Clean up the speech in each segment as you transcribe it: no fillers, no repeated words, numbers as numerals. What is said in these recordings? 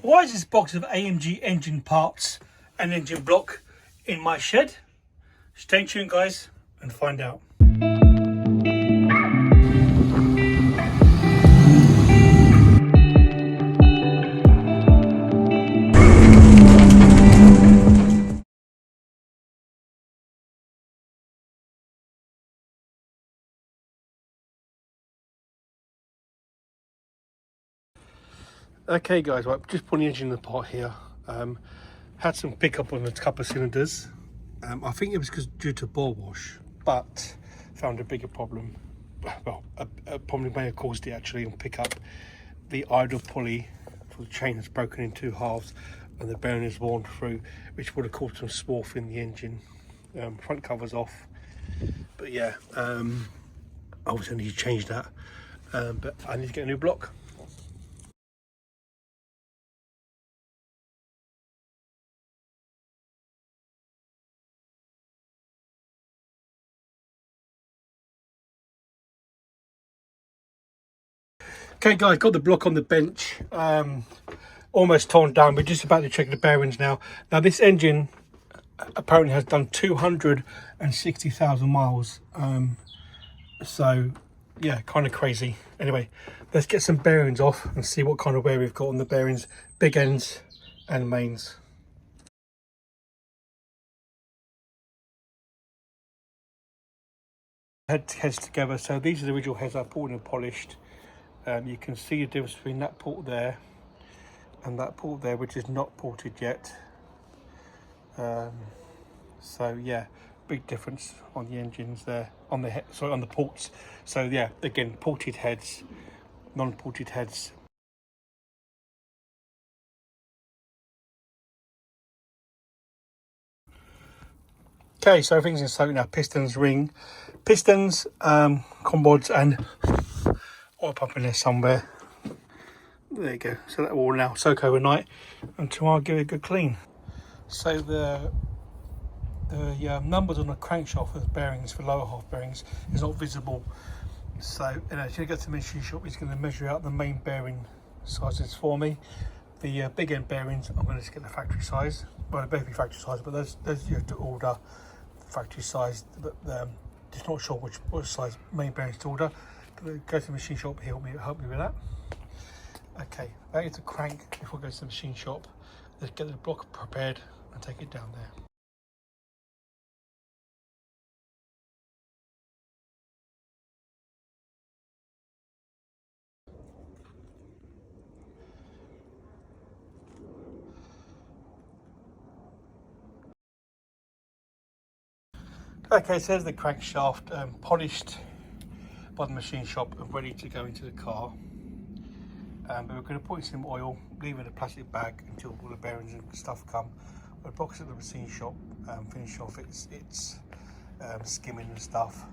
Why is this box of AMG engine parts and engine block in my shed? Stay tuned, guys, and find out. Okay guys, right, just putting the engine apart here. Had some pickup on a couple of cylinders. I think it was due to bore wash, but found a bigger problem. Well, a problem may have caused it actually on pickup. The idle pulley for the chain has broken in two halves and the bearing is worn through, which would have caused some swarf in the engine. Front cover's off, but yeah, obviously I need to change that, but I need to get a new block. Okay guys, got the block on the bench, almost torn down. We're just about to check the bearings now. Now this engine apparently has done 260,000 miles, so yeah, kind of crazy. Anyway, let's get some bearings off and see what kind of wear we've got on the bearings, big ends and mains. Heads together. So these are the original heads I pulled and polished. You can see the difference between that port there and that port there, which is not ported yet. So yeah, big difference on the engines there, on the on the ports. So yeah, again, ported heads, non-ported heads. Okay, so everything's in soak now. Pistons, ring, pistons, combods, and oil pump in there somewhere. There you go. So that will now soak overnight and tomorrow I'll give it a good clean. So the numbers on the crankshaft for the bearings, for lower half bearings, is not visible. So you know, if you go to the machine shop, he's going to measure out the main bearing sizes for me. The big end bearings, I'm going to just get the factory size. Well, they're both be factory size, but those you have to order factory size. But just not sure which size main bearings to order. But go to the machine shop, he'll help me with that. Okay, that is the crank. Before I go to the machine shop, let's get the block prepared and take it down there. Okay, so there's the crankshaft, polished by the machine shop and ready to go into the car. But we're going to put in some oil, leave it in a plastic bag until all the bearings and stuff come. We'll box it at the machine shop, finish off its skimming and stuff.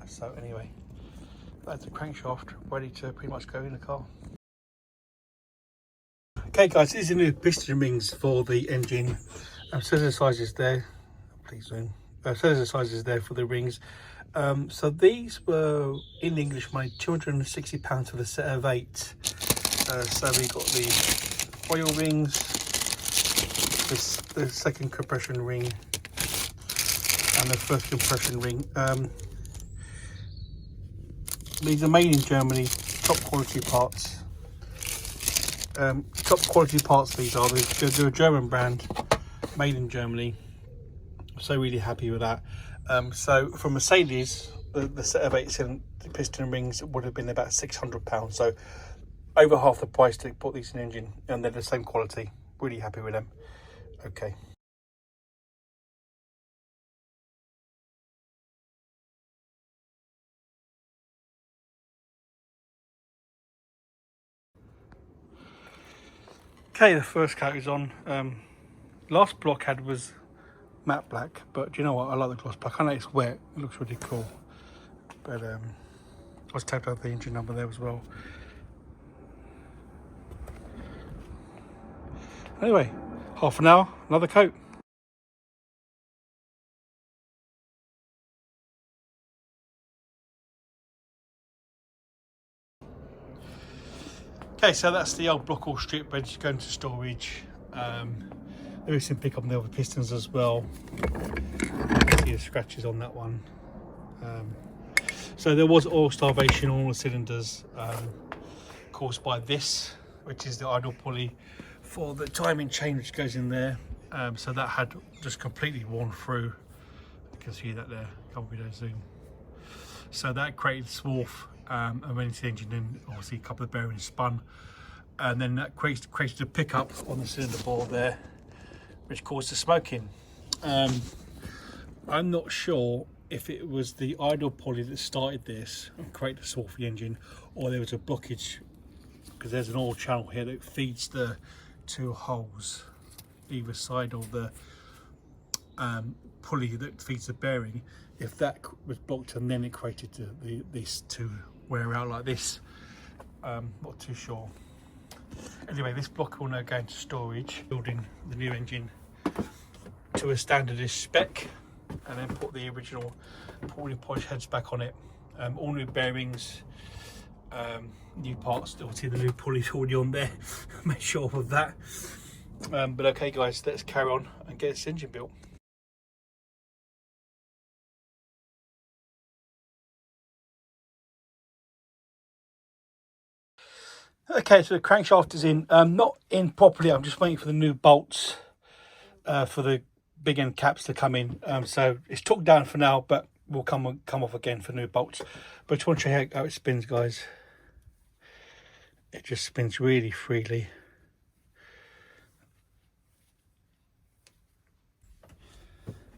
So anyway, that's the crankshaft ready to pretty much go in the car. Okay guys, these are the new piston rings for the engine. So the sizes there, please zoom. So there's the sizes there for the rings. So these were in English money £260 for the set of 8. So we got the oil rings, the second compression ring, and the first compression ring. These are made in Germany, top quality parts. Top quality parts these are. They're a German brand, made in Germany. So really happy with that. So for Mercedes, the set of 8 piston rings would have been about £600. So over half the price to put these in the engine, and they're the same quality. Really happy with them. Okay. Okay, the first coat is on. Last block had was matte black, but do you know what? I like the gloss black. I know it's wet. It looks really cool. But I was tapped out the engine number there as well. Anyway, half an hour, another coat. Okay, so that's the old block all strip ready to go into storage. There is some pickup on the other pistons as well. You can see the scratches on that one. So there was oil starvation on all the cylinders, caused by this, which is the idle pulley for the timing chain which goes in there. So that had just completely worn through. You can see that there, a couple of videos zoom. So that created swarf, and went into the engine, and obviously a couple of bearings spun, and then that created a pickup on the cylinder bore there, which caused the smoking. I'm not sure if it was the idle pulley that started this and created the swarf for the engine, or there was a blockage, because there's an oil channel here that feeds the two holes either side of the pulley that feeds the bearing. If that was blocked and then it created these to wear out like this, not too sure. Anyway, this block will now go into storage, building the new engine to a standardist spec, and then put the original pulley polish heads back on it. All new bearings, new parts. Obviously the new pulley's already on there. Make sure of that. But okay guys, let's carry on and get this engine built. Okay, so the crankshaft is in, not in properly. I'm just waiting for the new bolts for the big end caps to come in. So it's took down for now, but will come off again for new bolts. But I just want to show you how it spins, guys. It just spins really freely.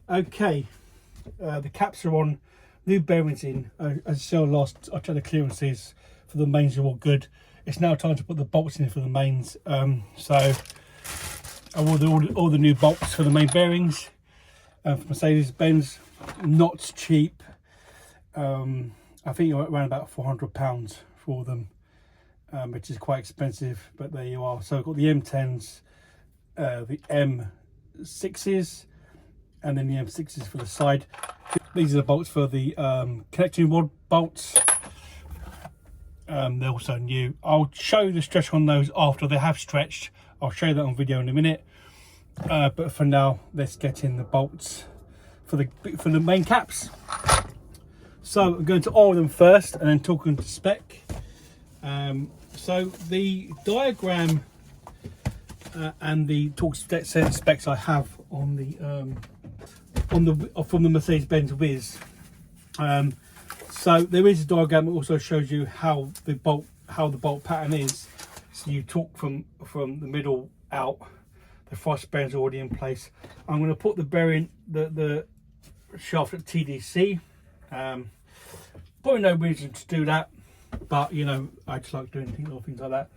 Okay, the caps are on, new bearings in. As I said last, I checked the clearances for the mains are all good. It's now time to put the bolts in for the mains. So I ordered all the new bolts for the main bearings for Mercedes-Benz. Not cheap. I think you're around about £400 for them, which is quite expensive, but there you are. So I've got the M10s, the M6s, and then the M6s for the side. These are the bolts for the connecting rod bolts. They're also new. I'll show you the stretch on those after they have stretched. I'll show you that on video in a minute. But for now, let's get in the bolts for the main caps. So I'm going to oil them first and then talk into spec. So the diagram and the torque specs I have on from the Mercedes-Benz Whiz. So there is a diagram that also shows you how the bolt pattern is. So you torque from the middle out. The thrust bearings are already in place. I'm going to put the bearing, the shaft at TDC. Probably no reason to do that, but you know, I just like doing things like that.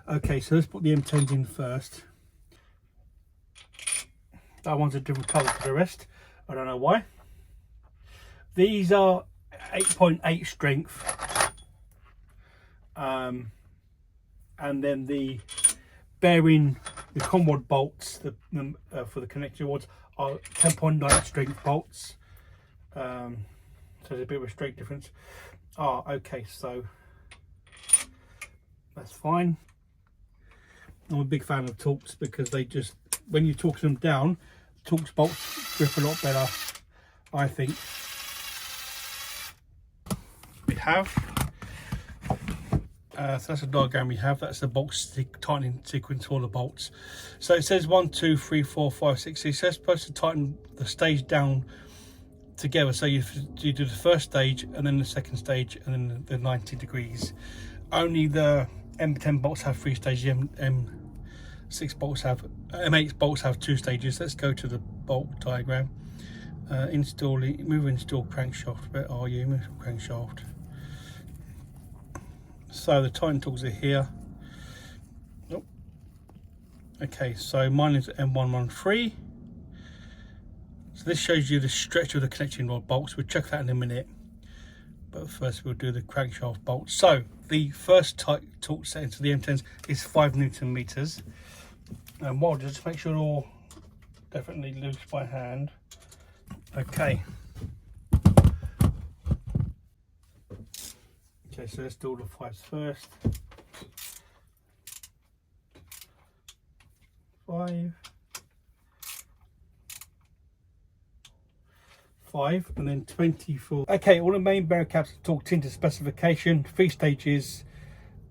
Okay, so let's put the M10s in first. That one's a different colour to the rest. I don't know why. These are 8.8 strength, and then the bearing, the conrod bolts, for the connecting rods are 10.9 strength bolts. So there's a bit of a strength difference. Okay, so that's fine. I'm a big fan of Torx because they just, when you torque them down, Torx bolts grip a lot better, I think. We have, so that's a diagram we have. That's the bolt tightening sequence for the bolts. So it says 1, 2, 3, 4, 5, 6. So you're supposed to tighten the stage down together. So you do the first stage and then the second stage and then the 90 degrees. Only the M10 bolts have 3 stages. M6 bolts have, M8 bolts have 2 stages. Let's go to the bolt diagram. Install crankshaft. Where are you? Move crankshaft. So the tighten tools are here. Oh. Okay, so mine is M113. So this shows you the stretch of the connecting rod bolts. We'll check that in a minute. But first we'll do the crankshaft bolts. So the first torque setting to the M10s is 5 Newton meters. And what I'll do is just make sure they're all definitely loose by hand. Okay. Okay, so let's do all the 5s first. 5, and then 24. Okay, all the main bearing caps are torqued into specification, 3 stages,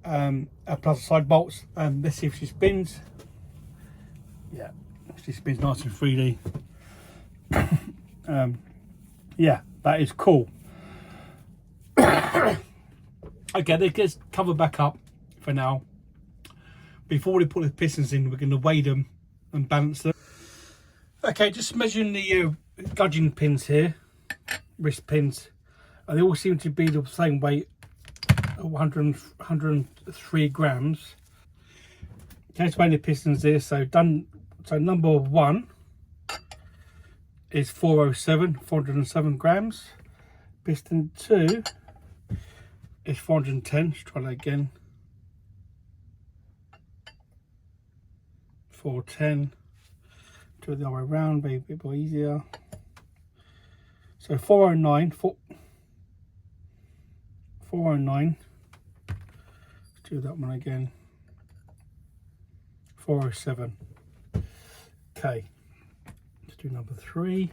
plus side bolts. Let's see if she spins. Yeah, she spins nice and 3D. Yeah, that is cool. Okay, they just cover back up for now. Before we put the pistons in, we're going to weigh them and balance them. Okay, just measuring the gudgeon pins here, wrist pins. They all seem to be the same weight, 103 grams. Okay, let's weigh the pistons here. So number 1 is 407 grams. Piston 2 is 410. Let's try that again. 410. Do it the other way around, maybe a bit more easier. So 409. 409. Let's do that one again. 407. Okay. Let's do number 3.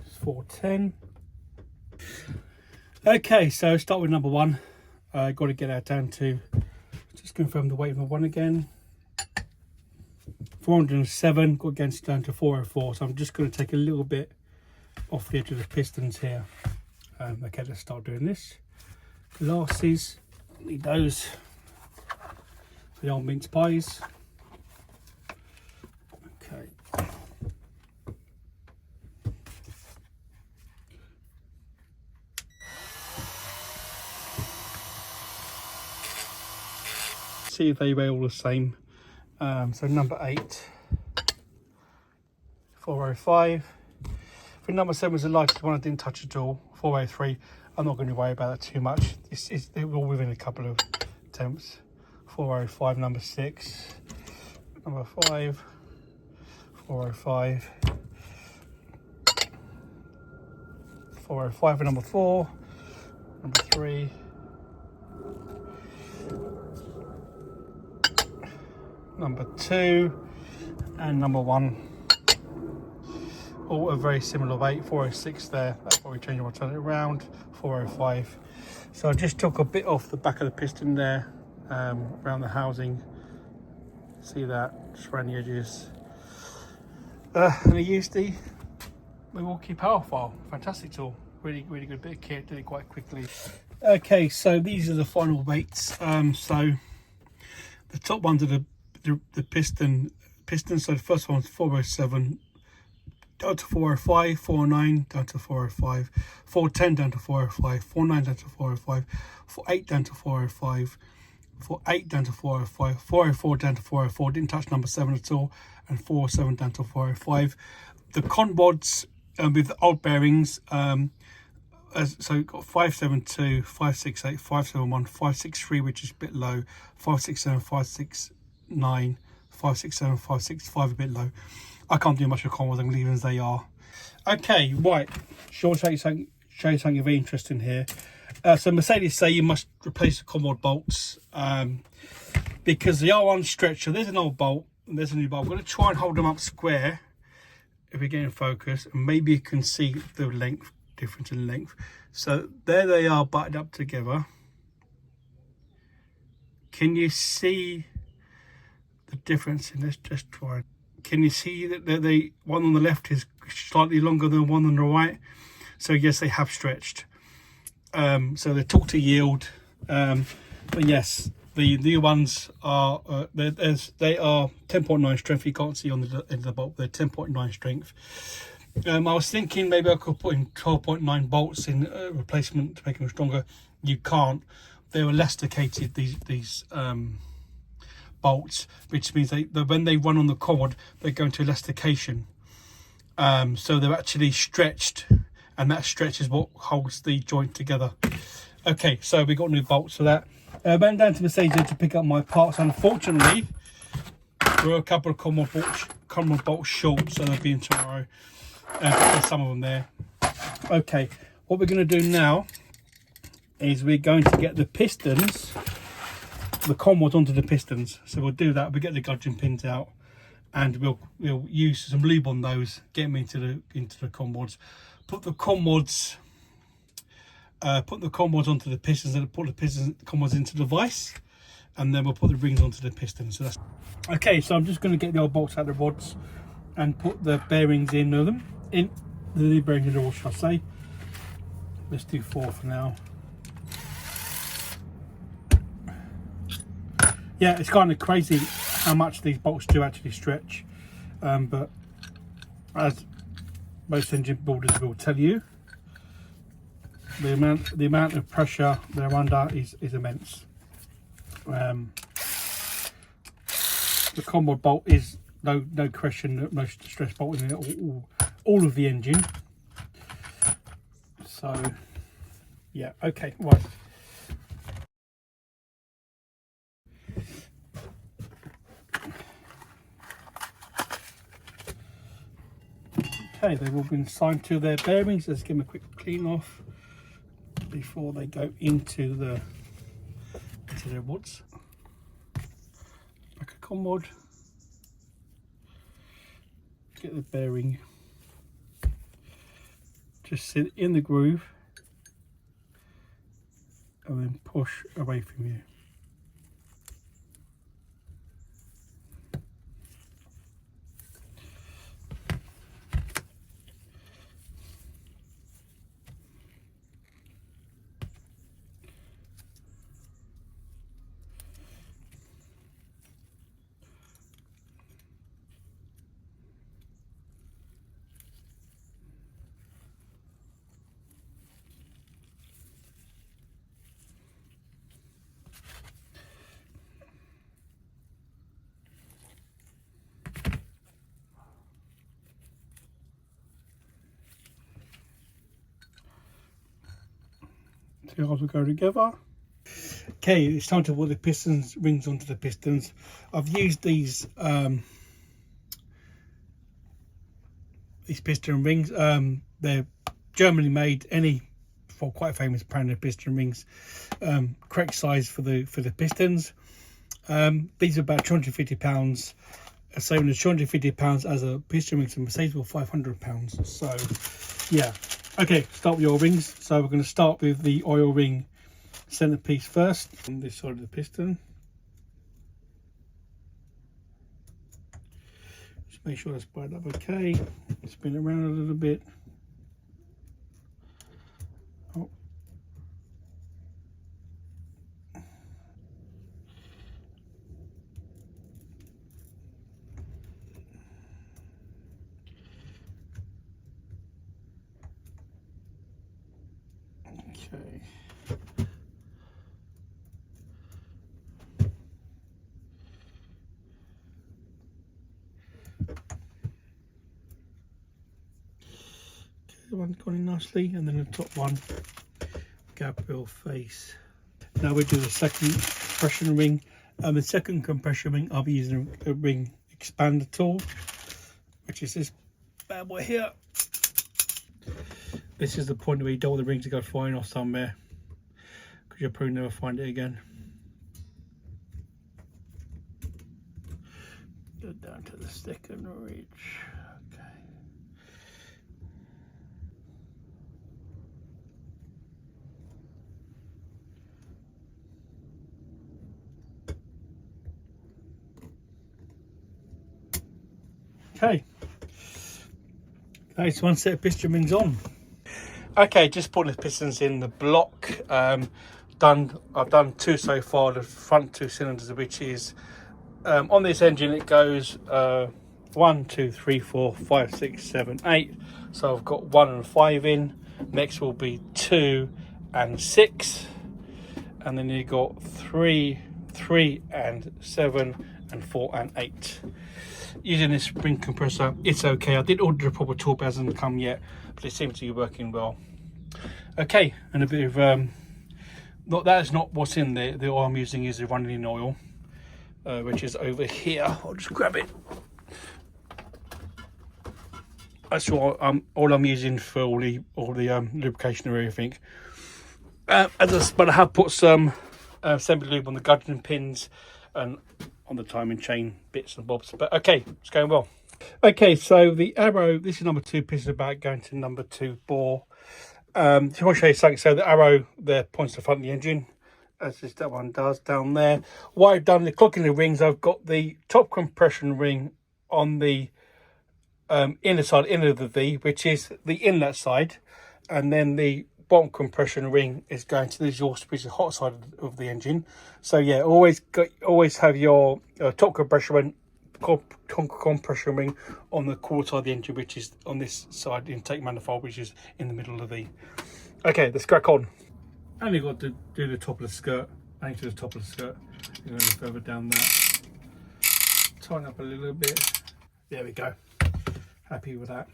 It's 410. Okay, so start with number 1. Got to get that down to, just confirm the weight of my 1 again. 407, got against down to 404. So I'm just going to take a little bit off the edge of the pistons here. Okay, let's start doing this. Glasses, need those. The old mince pies. Okay. See if they weigh all the same. So number 8, 405. For number 7 was the lightest one I didn't touch at all, 403. I'm not going to worry about that too much. They're all within a couple of attempts. 405, number 6. Number 5, 405. 405 for number 4. Number 3. Number 2 and number 1, all a very similar weight. 406 there. That's why we changed. I'll turn it around. 405. So I just took a bit off the back of the piston there, around the housing. See that, just around the edges. And I used the Milwaukee Power File. Fantastic tool. Really good bit of kit. Did it quite quickly. Okay, so these are the final weights. So the top ones are the piston. So the first one's 407 down to 405, 409 down to 405, 410 down to 405, 49 down to 405, 48 down to 405, 48 down to 405, 404 down to 404. Didn't touch number 7 at all, and 407 down to 405. The con rods with the old bearings. So you've got 572, 568, 571, 563, which is a bit low, 567, 569, 567, 565, a bit low. I can't do much with con rods, I'm leaving as they are. Okay, right, sure, show you something very interesting here. So Mercedes say you must replace the con rod bolts because they are unstretched. So there's an old bolt and there's a new bolt. I'm going to try and hold them up square if we get in focus, and maybe you can see the length difference in length. So there they are, butted up together. Can you see the difference in this? Just try. Can you see that the one on the left is slightly longer than one on the right? So yes, they have stretched. So they're torque to yield. But yes, the new ones are they are 10.9 strength. You can't see on the end of the bolt. They're 10.9 strength. I was thinking maybe I could put in 12.9 bolts in replacement to make them stronger. You can't. They were elasticated, these bolts, which means when they run on the cord, they go into elastication. So they're actually stretched, and that stretch is what holds the joint together. Okay, so we got new bolts for that. Went down to Mercedes to pick up my parts. Unfortunately, there were a couple of common bolts short, so they'll be in tomorrow. There's some of them there. Okay, what we're going to do now is we're going to get the pistons the conwads onto the pistons. So we'll do that. We'll get the gudgeon pins out, and we'll use some lube on those, get them into the conwads, put the conwads onto the pistons, and put the conwads into the vise, and then we'll put the rings onto the pistons. So that's okay. So I'm just going to get the old bolts out of the rods and put the bearings in them, in the new bearings in the rods, shall I say. Let's do 4 for now. Yeah, it's kind of crazy how much these bolts do actually stretch, but as most engine builders will tell you, the amount of pressure they're under is immense. The conwad bolt is no question the most stress bolt in all of the engine. So yeah, okay, right. Okay, they've all been signed to their bearings. Let's give them a quick clean off before they go into their rods. Like a conwad. Get the bearing. Just sit in the groove and then push away from you. Two halves will go together. Okay, it's time to put the pistons rings onto the pistons. I've used these piston rings. They're Germany made, for quite famous brand of piston rings. Correct size for the pistons. These are about £250. Same as £250 as a piston ring to Mercedes for £500. So yeah. Okay, start with your rings. So we're going to start with the oil ring centerpiece first on this side of the piston. Just make sure that's lined up okay. Spin it around a little bit. Oh. Okay. The one's gone in nicely, and then the top one, gap will face. Now we do the second compression ring. The second compression ring, I'll be using a ring expander tool, which is this bad boy here. This is the point where you don't want the ring to go flying off somewhere, because you'll probably never find it again. Go down to the second reach. Okay. Nice, one set of piston rings on. Okay, just putting the pistons in the block. I've done 2 so far, the front 2 cylinders, which is on this engine it goes 1, 2, 3, 4, 5, 6, 7, 8. So I've got 1 and 5 in. Next will be 2 and 6, and then you got 3 and 7 and 4 and 8. Using this spring compressor, it's okay. I did order a proper tool, but it hasn't come yet, but it seems to be working well. Okay, and a bit of that is not what's in there. The oil I'm using is the running in oil, which is over here. I'll just grab it. That's all I'm using for all the lubrication and everything. But I have put some assembly lube on the gudgeon pins and on the timing chain bits and bobs. But okay, it's going well. Okay, so the arrow, this is number 2 piston about going to number 2 bore. So I'll show you something. So the arrow there points to the front of the engine, as that one does down there. What I've done, the clock in the rings, I've got the top compression ring on the inner side, inner of the V, which is the inlet side, and then the bottom compression ring is going to the exhaust, which is the hot side of the engine. So yeah, always have your top compression ring on the core side of the engine, which is on this side, intake manifold, which is in the middle of the V. Okay, let's crack on. And you've got to do the top of the skirt, and to the top of the skirt, and then further down that. Tighten up a little bit. There we go. Happy with that.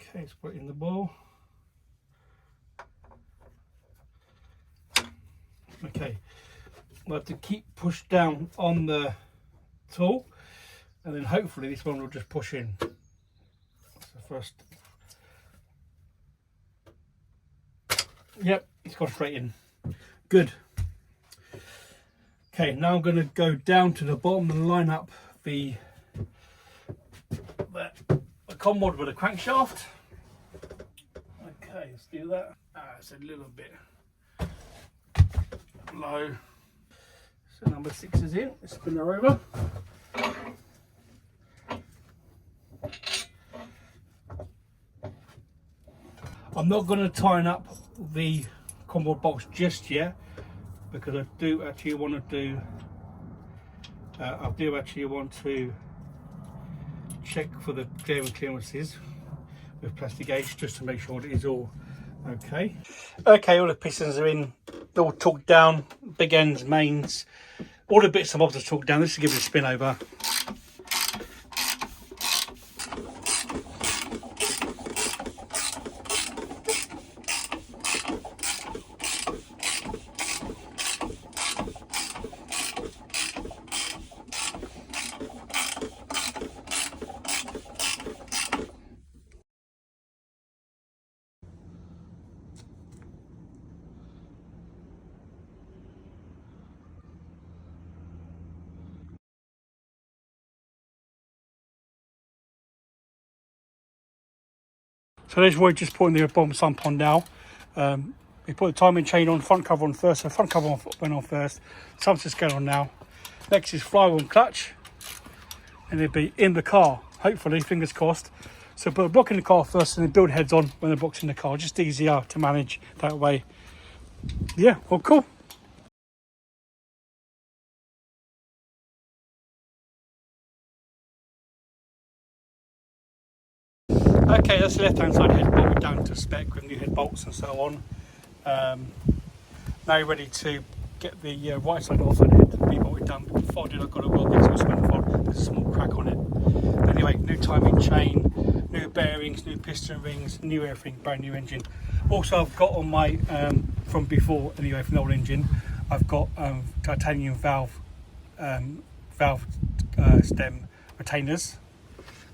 Okay, let's put it in the ball. Okay, we'll have to keep push down on the tool, and then hopefully this one will just push in. So first, yep, it's gone straight in. Good. Okay, now I'm going to go down to the bottom and line up the conmod with a crankshaft. Okay, let's do that. It's a little bit low. So number 6 is in. Let's spin her over. I'm not going to tighten up the conmod box just yet, because I do actually want to check for the clearances with plastic gauge, just to make sure it is all okay. Okay, all the pistons are in, all torqued down, big ends, mains, all the bits and bobs are torqued down. This will give it a spin over. So there's Roy just putting the bottom sump on now. We put the timing chain on, front cover on first. So front cover went on first. Sump's just going on now. Next is flywheel and clutch, and it'll be in the car. Hopefully, fingers crossed. So put a block in the car first, and then build heads on when the block's in the car. Just easier to manage that way. Yeah, well, cool. Okay, that's the left-hand side head bolted down to spec with new head bolts and so on. Now you're ready to get the right side offside head re-bolted down. Before I do, I've got to weld this with manifold. There's a small crack on it. Anyway, new timing chain, new bearings, new piston rings, new everything, brand new engine. Also, I've got on my from before, anyway, from the old engine, I've got titanium valve stem retainers.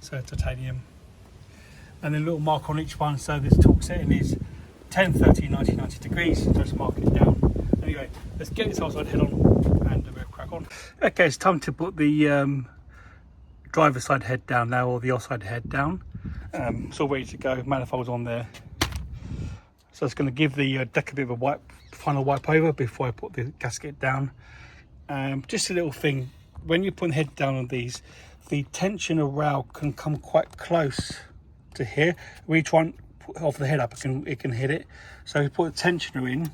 So titanium. And then a little mark on each one, so this torque setting is 10, 30, 90, 90 degrees. Just mark it down. Anyway, let's get this outside head on and we'll crack on. Okay, it's time to put the driver's side head down now, or the offside head down. It's all ready to go, manifolds on there. So it's going to give the deck a bit of a final wipe over before I put the gasket down. Just a little thing, when you put the head down on these, the tensioner rail can come quite close to here. We try and put off the head up, it can hit it. So if you put the tensioner in,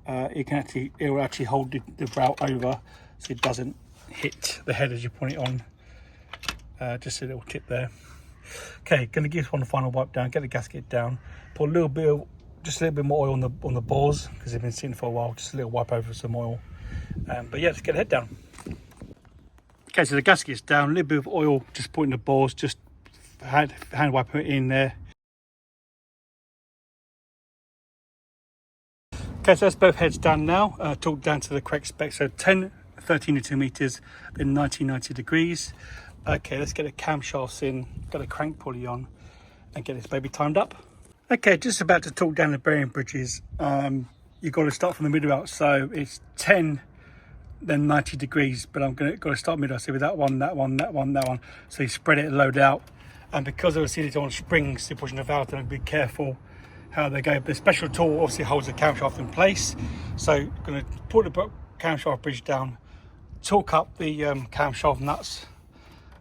it will actually hold the rail over so it doesn't hit the head as you put it on. Just a little tip there. Okay, going to give this one a final wipe down, get the gasket down, put just a little bit more oil on the bores because they've been sitting for a while. Just a little wipe over some oil. But yeah, let's get the head down. Okay, so the gasket's down, a little bit of oil, just putting the bores, just hand wipe it in there. Okay, so that's both heads done now. Torque down to the correct spec, so 10, 13 Newton meters, then 90 degrees. Okay, let's get the camshafts in, got a crank pulley on, and get this baby timed up. Okay, just about to torque down the bearing bridges. you've got to start from the middle out. So it's 10, then 90 degrees, but I'm got to start middle. So with that one, that one, that one, that one. So you spread it and load out. And because of the series on springs, you're pushing the valve down, be careful how they go. The special tool obviously holds the camshaft in place. So I'm going to put the camshaft bridge down, torque up the camshaft nuts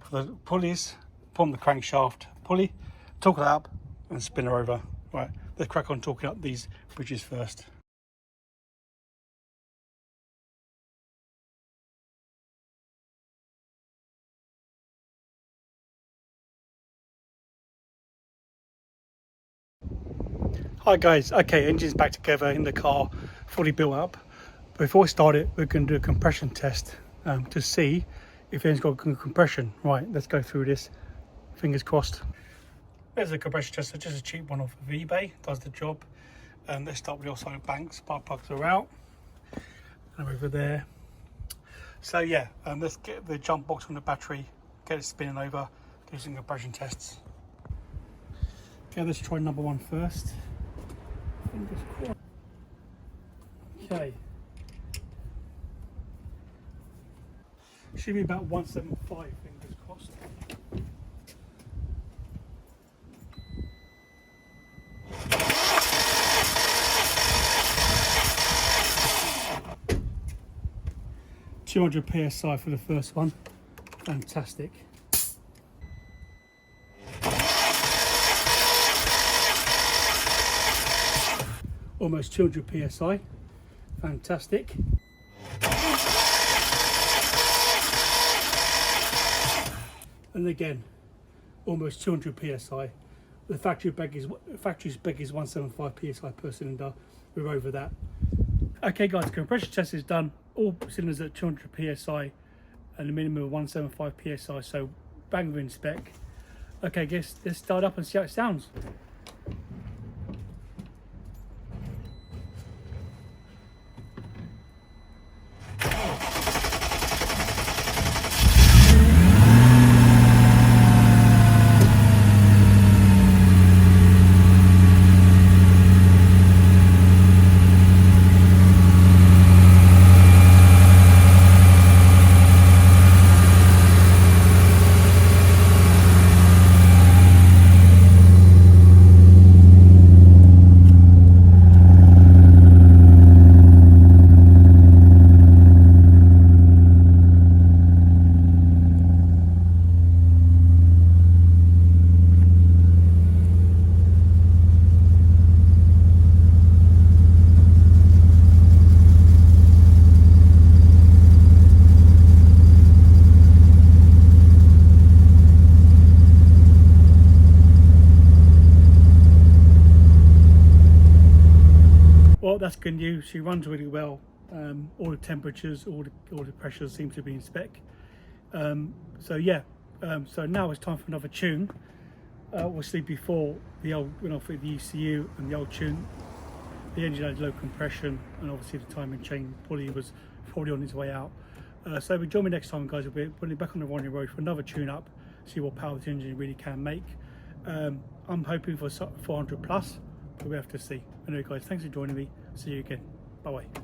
for the pulleys, put on the crankshaft pulley, torque it up and spin her over. Right, let's crack on torquing up these bridges first. Hi guys, okay, engine's back together in the car, fully built up. Before we start it, we're going to do a compression test to see if it's got good compression. Right, let's go through this, fingers crossed. There's a compression test, so just a cheap one off of eBay, does the job. Let's start with the outside bank, spark plugs are out, and over there. So yeah, let's get the jump box from the battery, get it spinning over, do some compression tests. Okay, let's try number one first. Okay. Should be about 175, fingers crossed. (200 psi) for the first one. Fantastic. Almost 200 psi. Fantastic. And again, almost 200 psi. The factory spec is 175 psi per cylinder. We're over that. Okay guys, compression test is done. All cylinders at 200 psi and a minimum of 175 psi. So bang within spec. Okay, guys, let's start up and see how it sounds. Well, that's good news. She runs really well. All the temperatures, all the pressures seem to be in spec. So yeah, so now it's time for another tune. Obviously before the old, when I fit the ECU and the old tune, the engine had low compression, and obviously the timing chain pulley was probably on its way out. So join me next time, guys. We'll be putting it back on the winding road for another tune up, see what power this engine really can make. I'm hoping for 400 plus, but we have to see. Anyway guys, thanks for joining me. See you again. Bye bye.